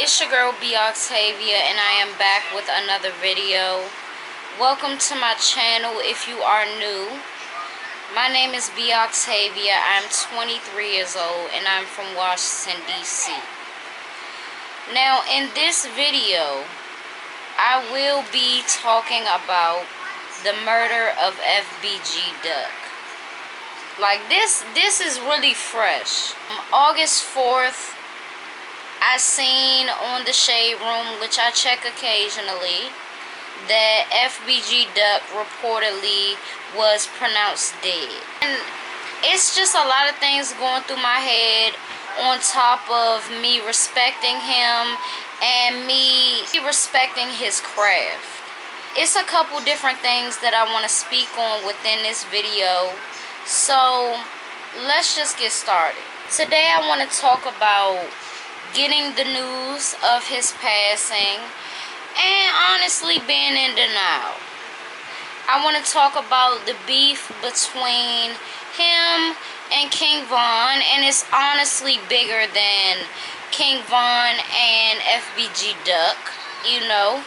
It's your girl B Octavia, and I am back with another video. Welcome to my channel if you are new. My name is B Octavia. I'm 23 years old and I'm from Washington, D.C. Now in this video, I will be talking about the murder of FBG Duck. Like this is really fresh. August 4th, I seen on the Shade Room, which I check occasionally, that FBG Duck reportedly was pronounced dead. And it's just a lot of things going through my head on top of me respecting him and me respecting his craft. It's a couple different things that I want to speak on within this video. So let's just get started. Today I want to talk about getting the news of his passing and honestly being in denial. I want to talk about the beef between him and King Von, and it's honestly bigger than King Von and FBG Duck. You know,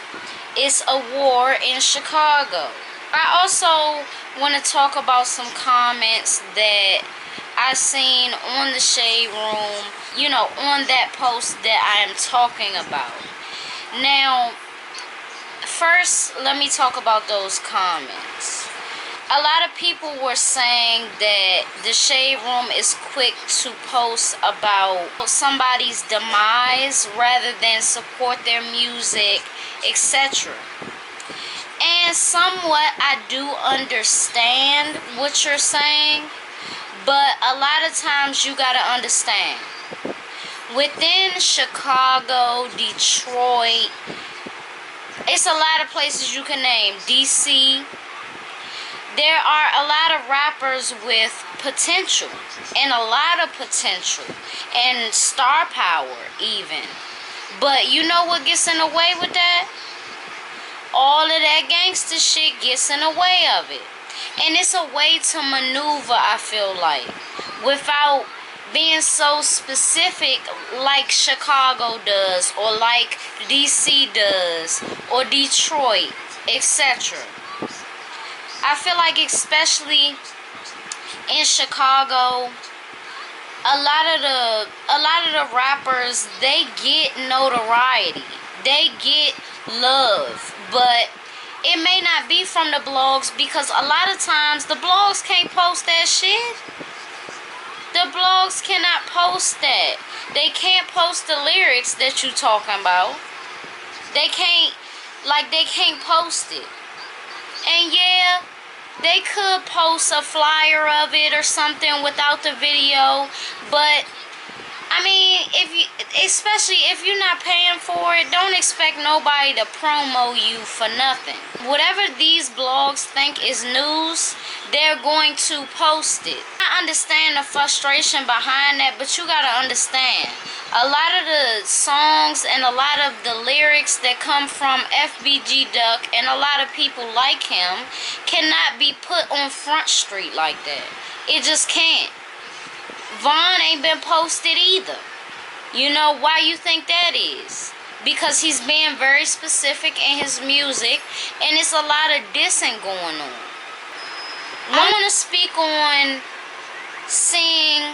it's a war in Chicago. I also want to talk about some comments that I seen on the Shade Room, you know, on that post that I am talking about. Now, first, let me talk about those comments. A lot of people were saying that the Shade Room is quick to post about somebody's demise rather than support their music, etc. And somewhat I do understand what you're saying, but a lot of times you gotta understand, within Chicago, Detroit, it's a lot of places you can name, DC, there are a lot of rappers with potential, and a lot of potential, and star power even. But you know what gets in the way with that? All of that gangster shit gets in the way of it. And it's a way to maneuver, I feel like, without being so specific like Chicago does, or like DC does, or Detroit, etc. I feel like especially in Chicago, a lot of the rappers, they get notoriety, they get love, but it may not be from the blogs, because a lot of times the blogs can't post that shit. The blogs cannot post that. They can't post the lyrics that you talking about. They can't post it. And yeah, they could post a flyer of it or something without the video, but I mean, especially if you're not paying for it, don't expect nobody to promo you for nothing. Whatever these blogs think is news, they're going to post it. I understand the frustration behind that, but you gotta understand, a lot of the songs and a lot of the lyrics that come from FBG Duck and a lot of people like him cannot be put on Front Street like that. It just can't. Von ain't been posted either. You know why you think that is? Because he's being very specific in his music, and it's a lot of dissing going on. I want to speak on seeing,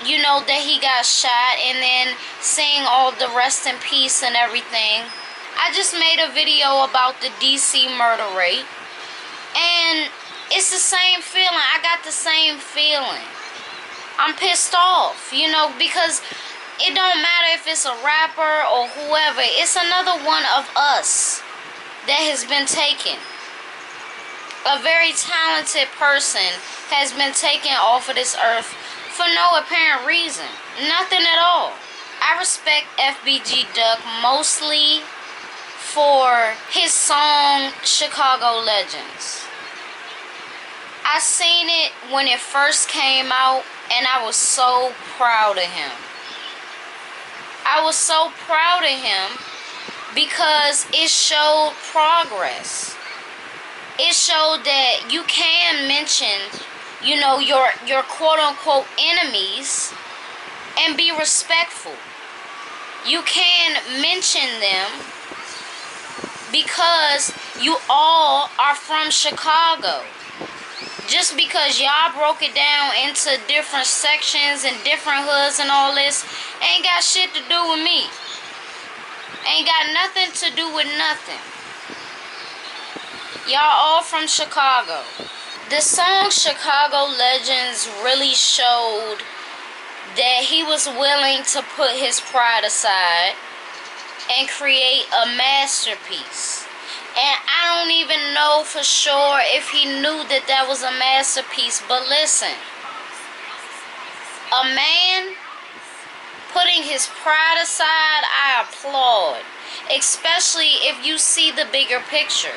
you know, that he got shot, and then seeing all the rest in peace and everything. I just made a video about the DC murder rate, and it's the same feeling. I got the same feeling. I'm pissed off, you know, because it don't matter if it's a rapper or whoever. It's another one of us that has been taken. A very talented person has been taken off of this earth for no apparent reason. Nothing at all. I respect FBG Duck mostly for his song Chicago Legends. I seen it when it first came out, and I was so proud of him. I was so proud of him because it showed progress. It showed that you can mention, you know, your quote-unquote enemies and be respectful. You can mention them because you all are from Chicago. Just because y'all broke it down into different sections and different hoods and all this ain't got shit to do with me. Ain't got nothing to do with nothing. Y'all all from Chicago. The song Chicago Legends really showed that he was willing to put his pride aside and create a masterpiece. And I don't even know for sure if he knew that that was a masterpiece. But listen, a man putting his pride aside, I applaud. Especially if you see the bigger picture.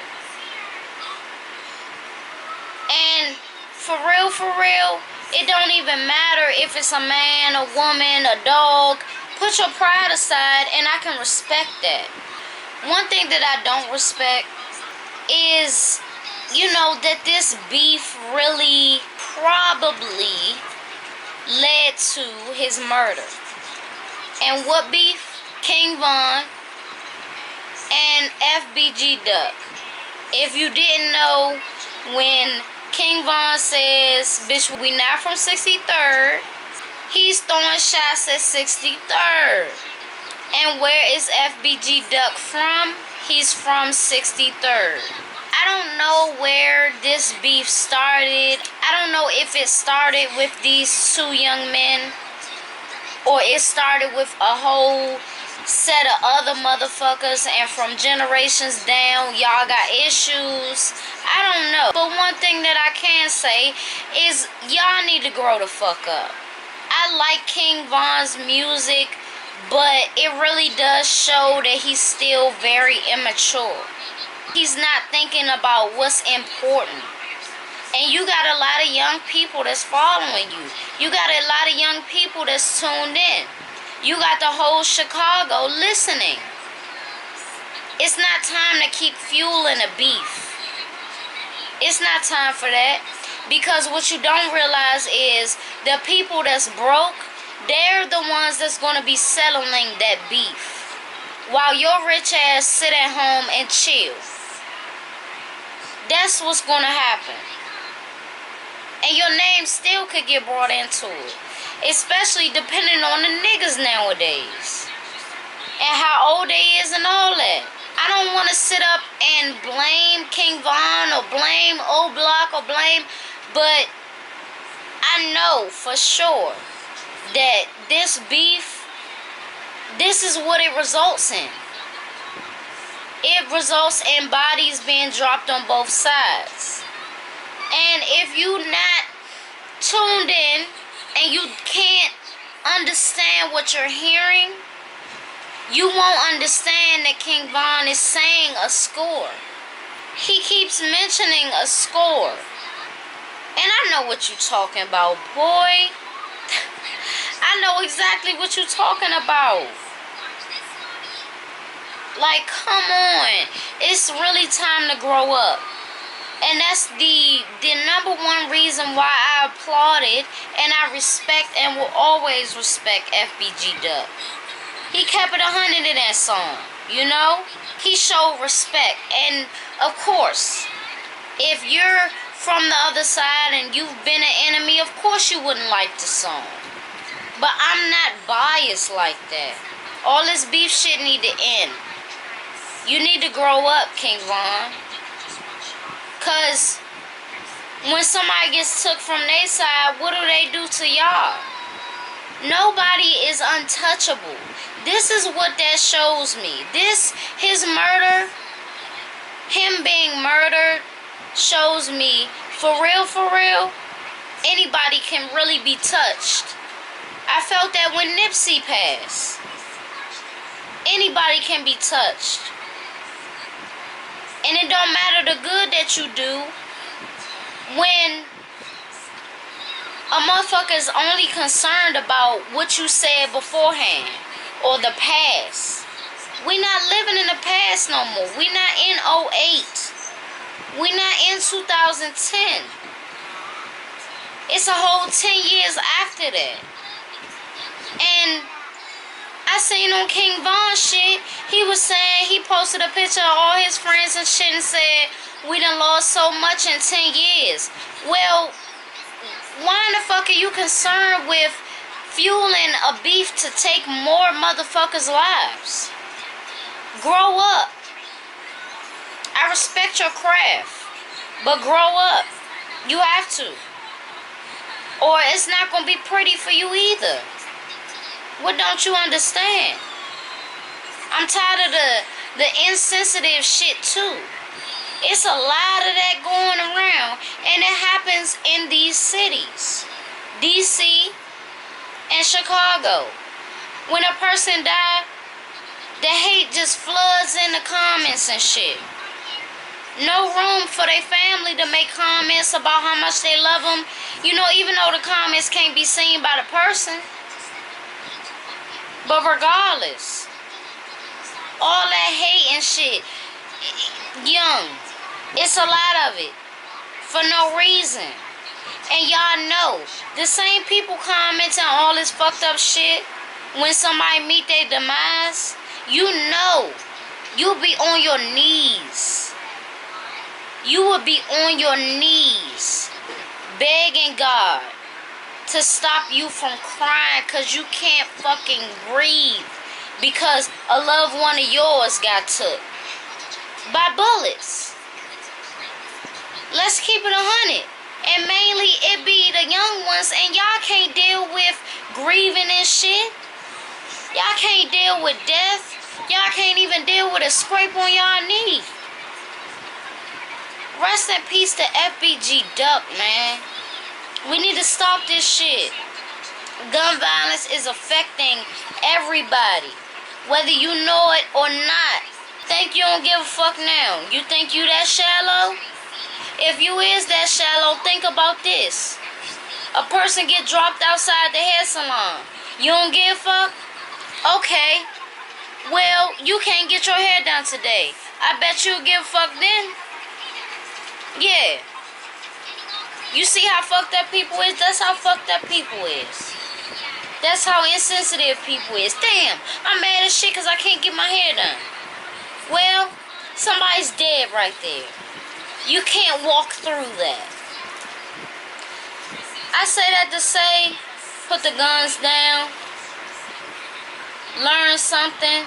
And for real, it don't even matter if it's a man, a woman, a dog. Put your pride aside and I can respect that. One thing that I don't respect is, that this beef really probably led to his murder. And what beef? King Von and FBG Duck. If you didn't know, when King Von says, bitch, we not from 63rd, he's throwing shots at 63rd. And where is FBG Duck from? He's from 63rd. I don't know where this beef started. I don't know if it started with these two young men or it started with a whole set of other motherfuckers, and from generations down, y'all got issues. I don't know. But one thing that I can say is y'all need to grow the fuck up. I like King Von's music, but it really does show that he's still very immature. He's not thinking about what's important. And you got a lot of young people that's following you. You got a lot of young people that's tuned in. You got the whole Chicago listening. It's not time to keep fueling a beef. It's not time for that. Because what you don't realize is the people that's broke, they're the ones that's going to be settling that beef. While your rich ass sit at home and chill. That's what's going to happen. And your name still could get brought into it. Especially depending on the niggas nowadays. And how old they is and all that. I don't want to sit up and blame King Von or blame O Block or blame. But I know for sure that this beef, this is what it results in. It results in bodies being dropped on both sides. And if you not tuned in and you can't understand what you're hearing, you won't understand that King Von is saying a score. He keeps mentioning a score. And I know what you're talking about, boy. I know exactly what you're talking about. Like, come on. It's really time to grow up. And that's the number one reason why I applauded and I respect and will always respect FBG Duck. He kept it 100 in that song, He showed respect. And, of course, if you're from the other side and you've been an enemy, of course you wouldn't like the song. But I'm not biased like that. All this beef shit need to end. You need to grow up, King Von. Because when somebody gets took from their side, what do they do to y'all? Nobody is untouchable. This is what that shows me. His murder, him being murdered, shows me, for real, anybody can really be touched. I felt that when Nipsey passed. Anybody can be touched. And it don't matter the good that you do when a motherfucker is only concerned about what you said beforehand or the past. We not living in the past no more. We not in '08. We not in 2010. It's a whole 10 years after that. And I seen on King Von shit, he was saying, he posted a picture of all his friends and shit and said, we done lost so much in 10 years. Well, why in the fuck are you concerned with fueling a beef to take more motherfuckers' lives? Grow up. I respect your craft, but grow up. You have to. Or it's not going to be pretty for you either. What don't you understand? I'm tired of the insensitive shit too. It's a lot of that going around, and it happens in these cities. DC and Chicago. When a person dies, the hate just floods in the comments and shit. No room for their family to make comments about how much they love them. You know, even though the comments can't be seen by the person. But regardless, all that hate and shit, young, it's a lot of it for no reason. And y'all know, the same people commenting all this fucked up shit, when somebody meet their demise, you know, you'll be on your knees. You will be on your knees begging God to stop you from crying because you can't fucking breathe because a loved one of yours got took by bullets. Let's keep it 100. And mainly it be the young ones, and y'all can't deal with grieving and shit. Y'all can't deal with death. Y'all can't even deal with a scrape on y'all knee. Rest in peace to FBG Duck, man. We need to stop this shit. Gun violence is affecting everybody, whether you know it or not. Think you don't give a fuck now? You think you that shallow? If you is that shallow, think about this. A person get dropped outside the hair salon. You don't give a fuck? Okay. Well, you can't get your hair done today. I bet you'll give a fuck then. Yeah. You see how fucked up people is? That's how fucked up people is. That's how insensitive people is. Damn, I'm mad as shit because I can't get my hair done. Well, somebody's dead right there. You can't walk through that. I say that to say, put the guns down. Learn something.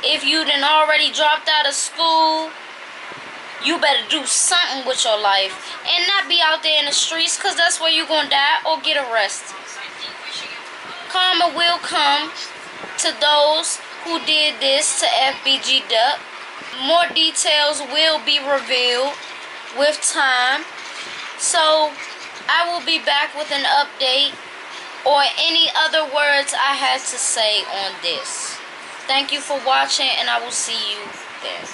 If you done already dropped out of school, you better do something with your life and not be out there in the streets, because that's where you're going to die or get arrested. Karma will come to those who did this to FBG Duck. More details will be revealed with time. So I will be back with an update or any other words I had to say on this. Thank you for watching, and I will see you there.